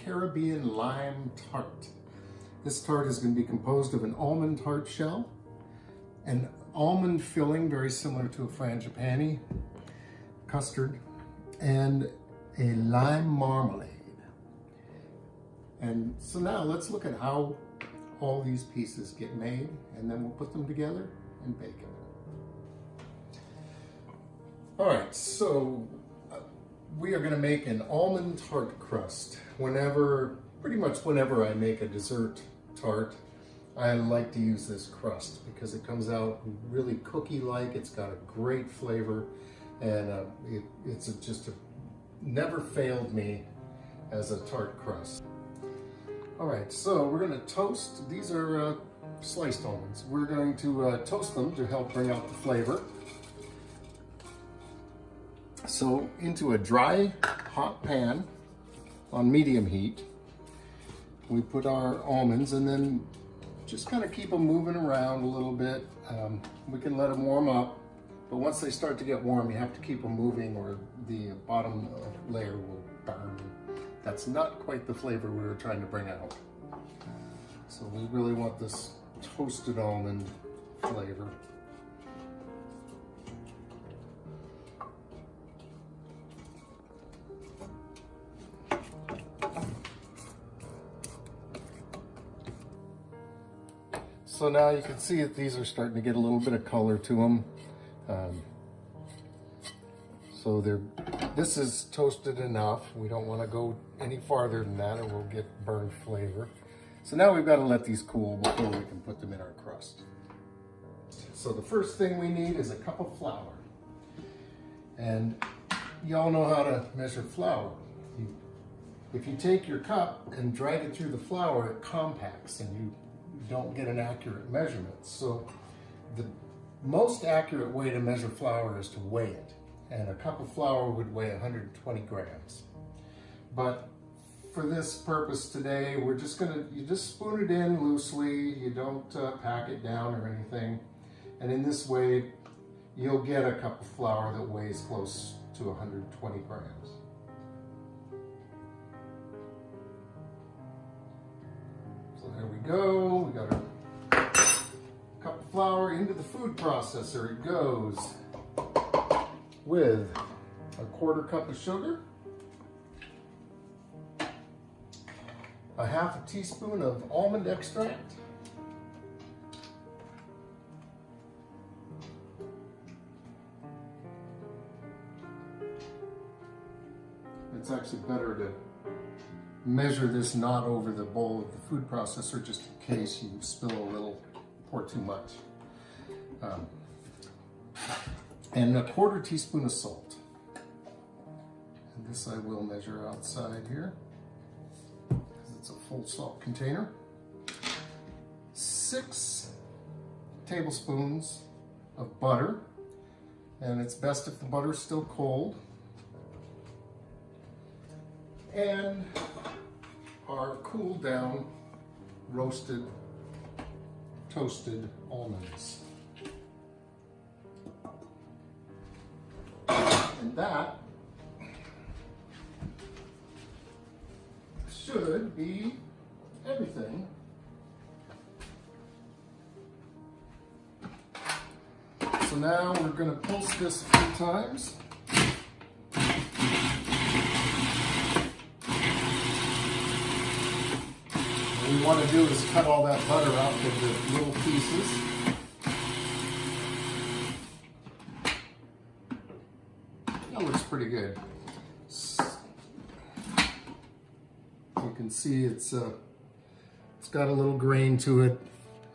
Caribbean Lime Tart. This tart is going to be composed of an almond tart shell, an almond filling very similar to a frangipani, custard, and a lime marmalade. And so now let's look at how all these pieces get made, and then we'll put them together and bake it. All right, so we are going to make an almond tart crust. Pretty much whenever I make a dessert tart, I like to use this crust because it comes out really cookie-like. It's got a great flavor, and it's just never failed me as a tart crust. All right, so we're going to toast. These are sliced almonds. We're going to toast them to help bring out the flavor. So into a dry, hot pan on medium heat, we put our almonds, and then just kind of keep them moving around a little bit. We can let them warm up, but once they start to get warm, you have to keep them moving or the bottom layer will burn. That's not quite the flavor we were trying to bring out. So we really want this toasted almond flavor. So now you can see that these are starting to get a little bit of color to them. So this is toasted enough. We don't want to go any farther than that or we'll get burned flavor. So now we've got to let these cool before we can put them in our crust. So the first thing we need is a cup of flour. And y'all know how to measure flour. If you take your cup and drag it through the flour, it compacts and you don't get an accurate measurement. So the most accurate way to measure flour is to weigh it. And a cup of flour would weigh 120 grams. But for this purpose today, you just spoon it in loosely. You don't pack it down or anything. And in this way, you'll get a cup of flour that weighs close to 120 grams. So there we go. We got our cup of flour into the food processor. It goes with a 1/4 cup of sugar, a 1/2 teaspoon of almond extract, it's actually better to measure this not over the bowl of the food processor just in case you spill a little, pour too much. And a 1/4 teaspoon of salt. And this I will measure outside here because it's a full salt container. 6 tablespoons of butter, and it's best if the butter's still cold. And our cooled down, roasted, toasted almonds. And that should be everything. So now we're going to pulse this a few times. What we want to do is cut all that butter out into little pieces. That looks pretty good. You can see it's got a little grain to it.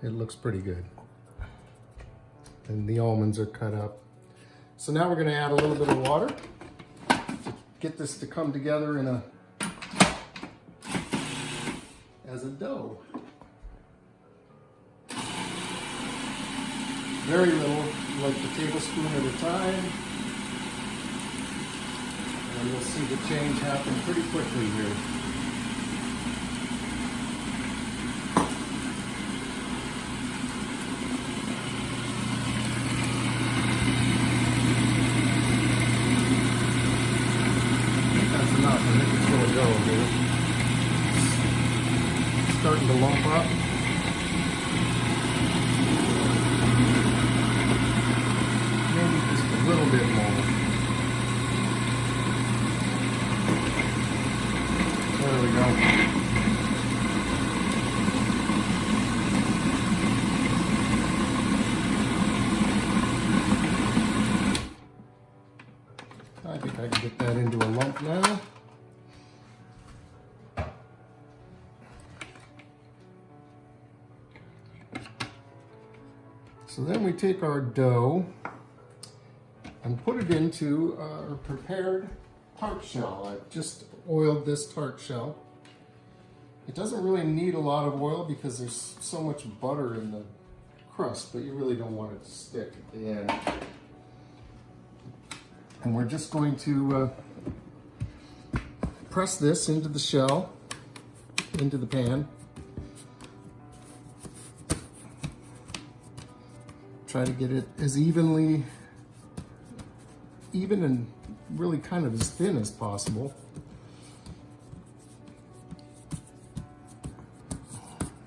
It looks pretty good. And the almonds are cut up. So now we're going to add a little bit of water to get this to come together as a dough. Very little, like a tablespoon at a time. And you'll see the change happen pretty quickly here. That's enough. I think it's going to go here. starting to lump up. Maybe just a little bit more. There we go. I think I can get that into a lump now. So then we take our dough and put it into our prepared tart shell. I've just oiled this tart shell. It doesn't really need a lot of oil because there's so much butter in the crust, but you really don't want it to stick at the end. And we're just going to press this into the shell, into the pan. Try to get it as even and really kind of as thin as possible.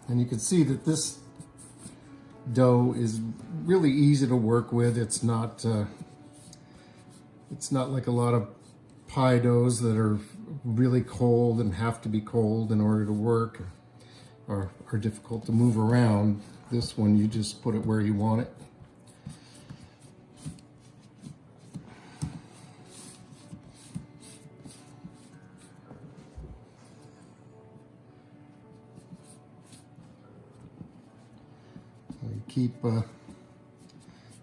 And you can see that this dough is really easy to work with. It's not like a lot of pie doughs that are really cold and have to be cold in order to work, or are difficult to move around. This one, you just put it where you want it.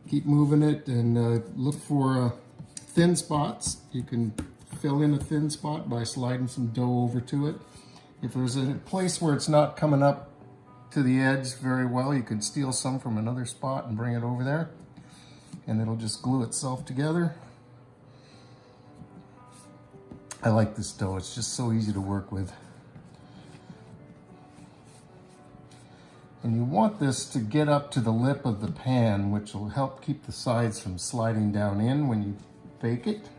Keep moving it and look for thin spots. You can fill in a thin spot by sliding some dough over to it. If there's a place where it's not coming up to the edge very well, you could steal some from another spot and bring it over there, and it'll just glue itself together. I like this dough. It's just so easy to work with. And you want this to get up to the lip of the pan, which will help keep the sides from sliding down in when you bake it.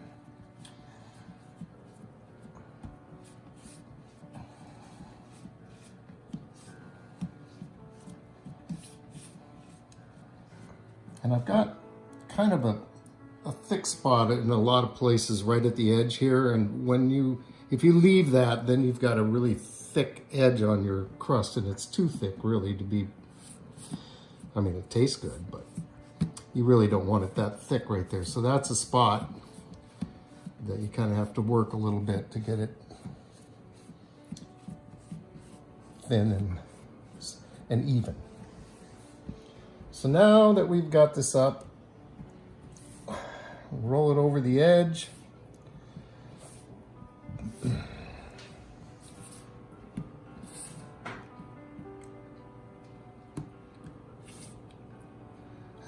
And I've got kind of a thick spot in a lot of places right at the edge here, and if you leave that, then you've got a really thick edge on your crust, and it's too thick really to be, I mean, it tastes good, but you really don't want it that thick right there. So that's a spot that you kind of have to work a little bit to get it thin and even. So now that we've got this up, roll it over the edge.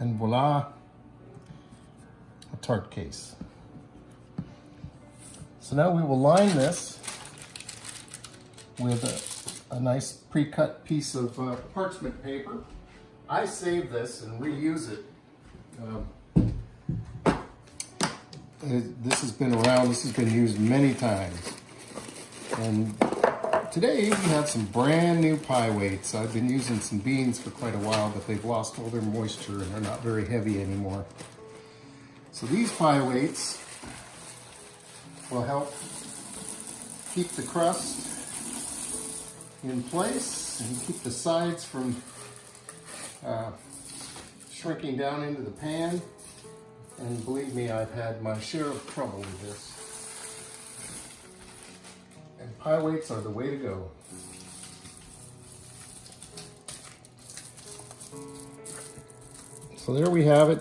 And voila, a tart case. So now we will line this with a nice pre-cut piece of parchment paper. I save this and reuse it. This has been around, this has been used many times. And today we have some brand new pie weights. I've been using some beans for quite a while, but they've lost all their moisture and they're not very heavy anymore. So these pie weights will help keep the crust in place and keep the sides from shrinking down into the pan. And believe me, I've had my share of trouble with this. And pie weights are the way to go. So there we have it.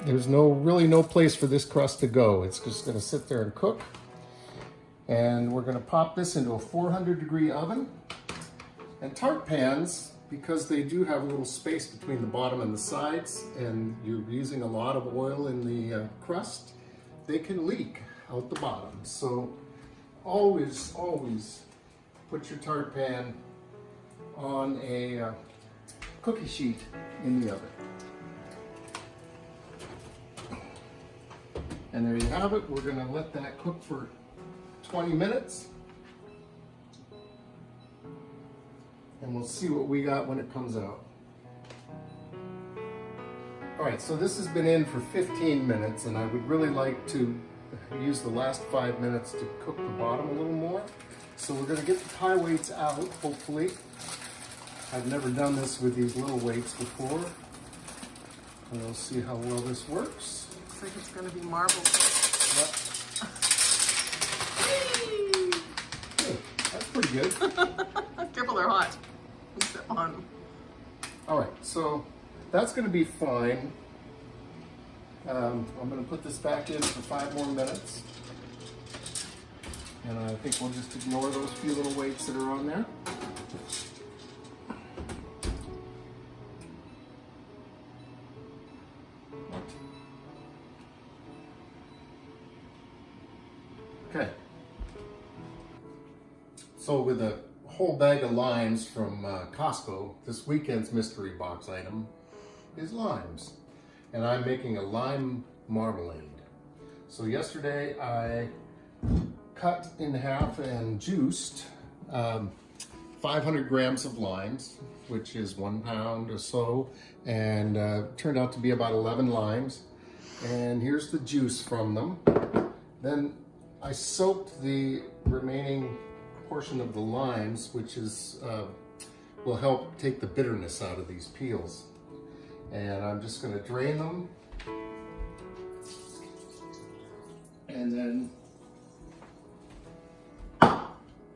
There's really no place for this crust to go. It's just going to sit there and cook. And we're going to pop this into a 400-degree oven. And tart pans, because they do have a little space between the bottom and the sides, and you're using a lot of oil in the crust, they can leak out the bottom. So always put your tart pan on a cookie sheet in the oven. And there you have it. We're going to let that cook for 20 minutes. and we'll see what we got when it comes out. All right, so this has been in for 15 minutes, and I would really like to use the last 5 minutes to cook the bottom a little more. So we're going to get the pie weights out, hopefully. I've never done this with these little weights before. And we'll see how well this works. Looks like it's going to be marble. Yep. Hey, that's pretty good. Careful, they're hot. They're on. All right, so that's going to be fine. I'm going to put this back in for 5 more minutes. And I think we'll just ignore those few little weights that are on there. Okay. So with a whole bag of limes from Costco, this weekend's mystery box item is limes. And I'm making a lime marmalade. So yesterday I cut in half and juiced 500 grams of limes, which is 1 pound or so, and turned out to be about 11 limes. And here's the juice from them. Then I soaked the remaining portion of the limes, which is will help take the bitterness out of these peels. And I'm just going to drain them, and then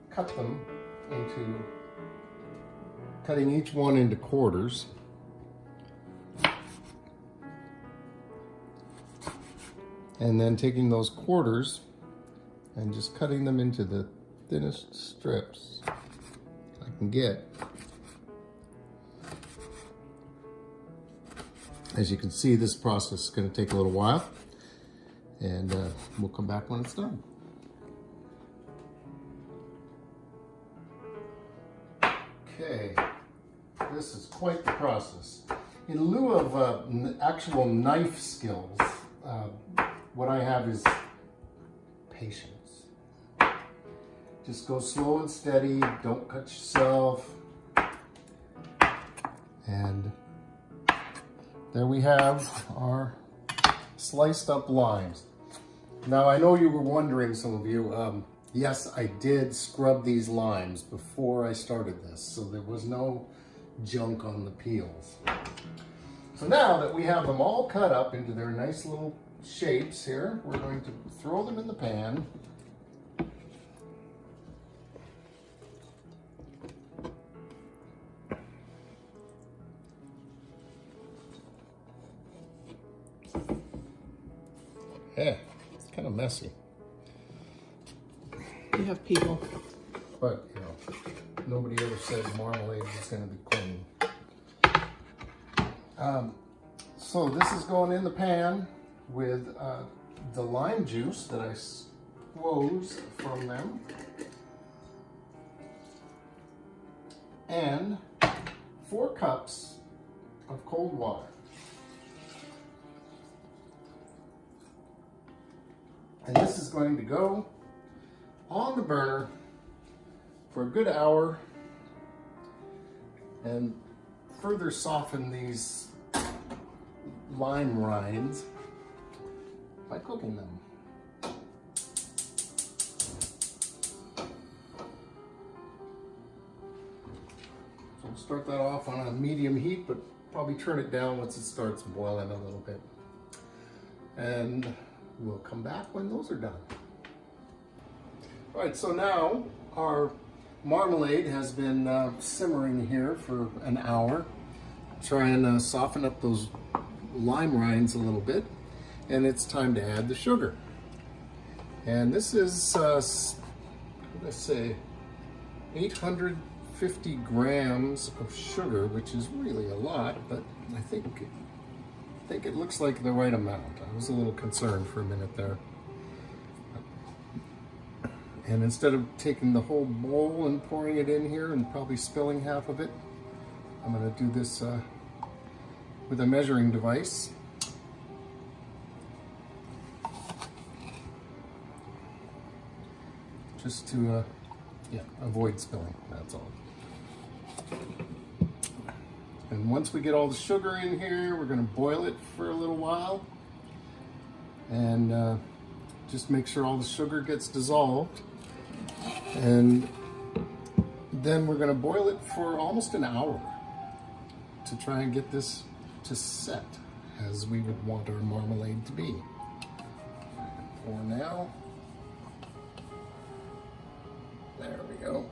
cutting each one into quarters. And then taking those quarters and just cutting them into the thinnest strips I can get. As you can see, this process is going to take a little while, and we'll come back when it's done. Okay, this is quite the process. In lieu of actual knife skills, what I have is patience. Just go slow and steady, don't cut yourself. And there we have our sliced up limes. Now I know you were wondering, some of you, yes, I did scrub these limes before I started this, so there was no junk on the peels. So now that we have them all cut up into their nice little shapes here, we're going to throw them in the pan. Yeah, it's kind of messy. You have people. But, you know, nobody ever said marmalade was going to be clean. So this is going in the pan with the lime juice that I squoze from them, and 4 cups of cold water. And this is going to go on the burner for a good hour and further soften these lime rinds by cooking them. So we'll start that off on a medium heat, but probably turn it down once it starts boiling a little bit. And we'll come back when those are done. All right, so now our marmalade has been simmering here for an hour. Try and soften up those lime rinds a little bit, and it's time to add the sugar. And this is, what did I say, 850 grams of sugar, which is really a lot, but I think it looks like the right amount. I was a little concerned for a minute there. And instead of taking the whole bowl and pouring it in here and probably spilling half of it, I'm going to do this with a measuring device. Just to avoid spilling, that's all. And once we get all the sugar in here, we're going to boil it for a little while. And just make sure all the sugar gets dissolved. And then we're going to boil it for almost an hour to try and get this to set as we would want our marmalade to be. For now, there we go.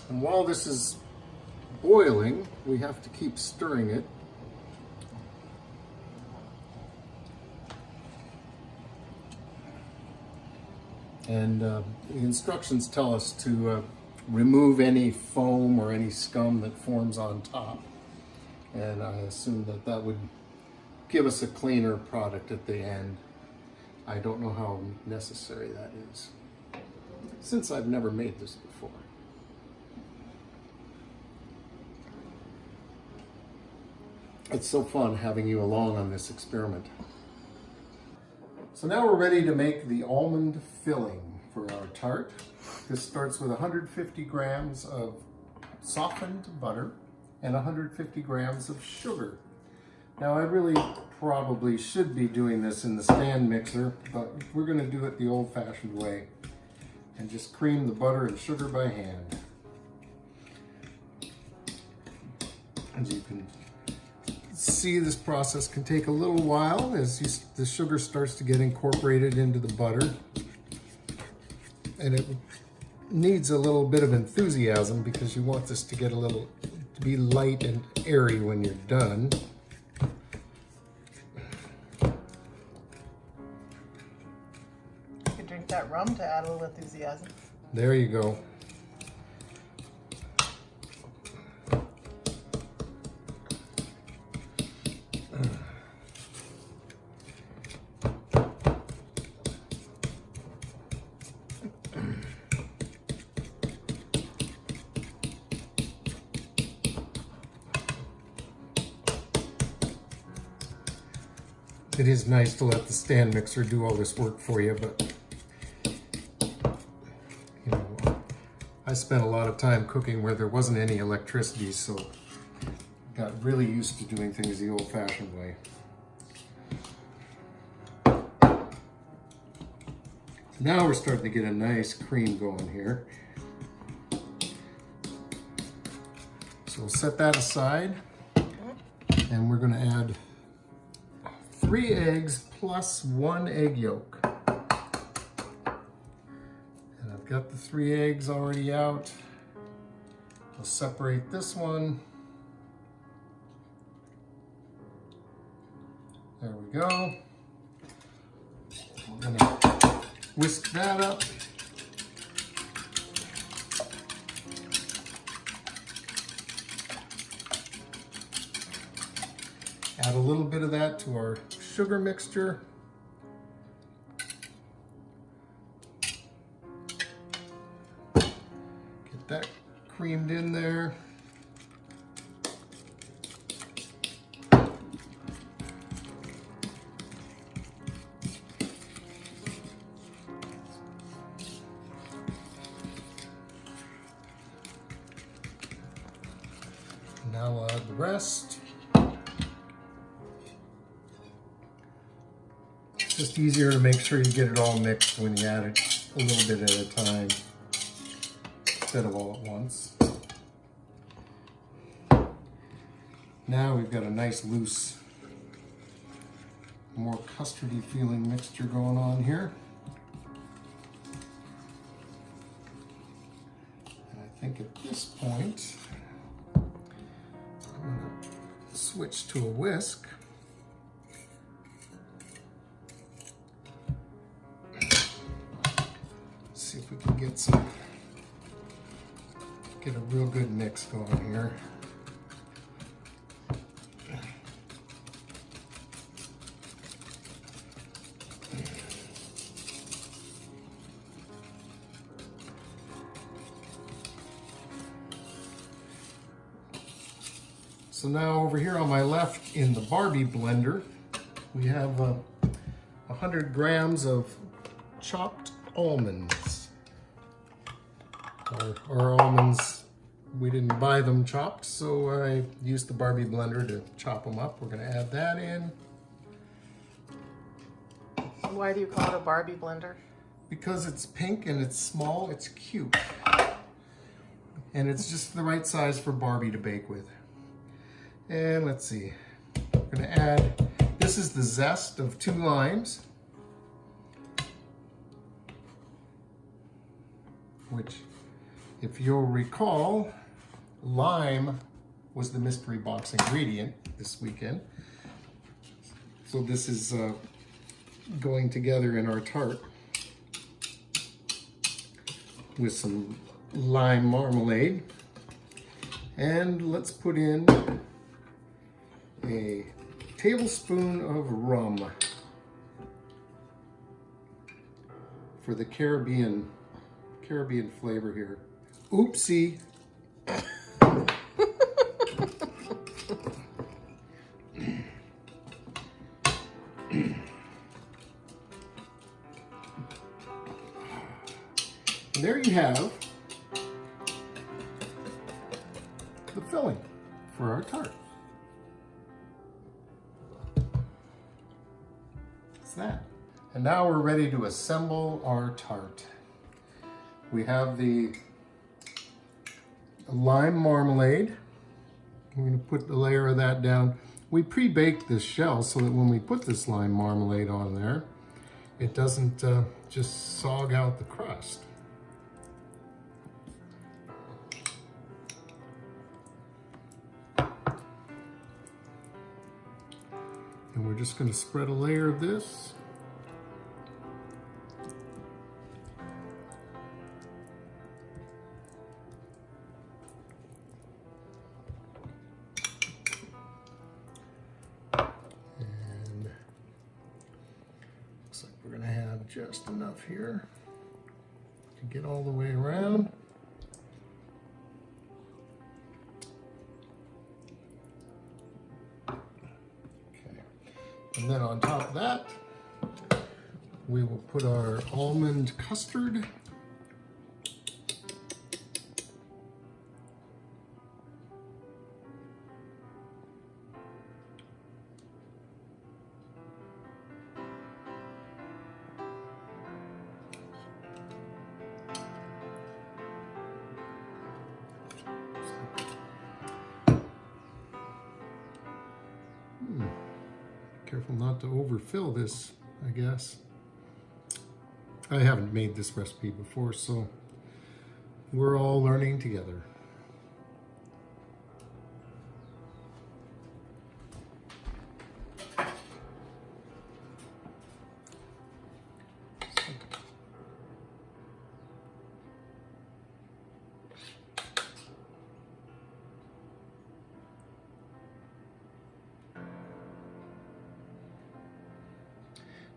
And while this is boiling, we have to keep stirring it. And the instructions tell us to remove any foam or any scum that forms on top. And I assume that that would give us a cleaner product at the end. I don't know how necessary that is, since I've never made this before. It's so fun having you along on this experiment. So now we're ready to make the almond filling for our tart. This starts with 150 grams of softened butter and 150 grams of sugar. Now I really probably should be doing this in the stand mixer, but we're going to do it the old-fashioned way and just cream the butter and sugar by hand. As you can see, this process can take a little while as the sugar starts to get incorporated into the butter, and it needs a little bit of enthusiasm because you want this to get to be light and airy when you're done. You could drink that rum to add a little enthusiasm. There you go. It is nice to let the stand mixer do all this work for you, but you know, I spent a lot of time cooking where there wasn't any electricity, so got really used to doing things the old-fashioned way. Now we're starting to get a nice cream going here. So we'll set that aside, and we're going to add 3 eggs plus 1 egg yolk. And I've got the 3 eggs already out. I'll separate this one. There we go. We're gonna whisk that up. Add a little bit of that to our sugar mixture. Get that creamed in there. Now I'll add the rest. Just easier to make sure you get it all mixed when you add it a little bit at a time instead of all at once. Now we've got a nice loose, more custardy feeling mixture going on here. And I think at this point, I'm going to switch to a whisk. See if we can get a real good mix going here. So now over here on my left in the Barbie blender, we have 100 grams of chopped almonds. Our almonds, we didn't buy them chopped, so I used the Barbie blender to chop them up. We're going to add that in. Why do you call it a Barbie blender? Because it's pink and it's small, it's cute. And it's just the right size for Barbie to bake with. And let's see, we're going to add, this is the zest of 2 limes, which, if you'll recall, lime was the mystery box ingredient this weekend. So this is going together in our tart with some lime marmalade. And let's put in a tablespoon of rum for the Caribbean flavor here. Oopsie. And there you have the filling for our tart. That's that. And now we're ready to assemble our tart. We have the lime marmalade. We're going to put the layer of that down. We pre-baked this shell so that when we put this lime marmalade on there, it doesn't just sog out the crust. And we're just going to spread a layer of this. And looks like we're going to have just enough here to get all the way around. And then on top of that, we will put our almond custard. Careful not to overfill this, I guess. I haven't made this recipe before, so we're all learning together.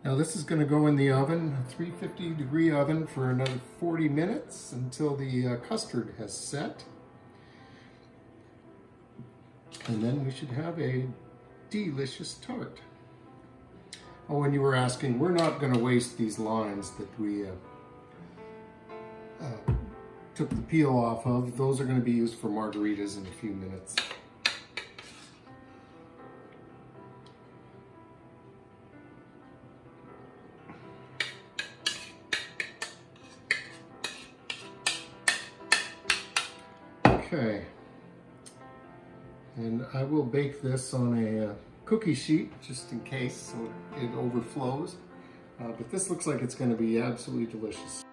Now this is going to go in the oven, a 350-degree oven, for another 40 minutes until the custard has set. And then we should have a delicious tart. Oh, and you were asking, we're not going to waste these limes that we took the peel off of. Those are going to be used for margaritas in a few minutes. Okay, and I will bake this on a cookie sheet just in case so it overflows, but this looks like it's going to be absolutely delicious.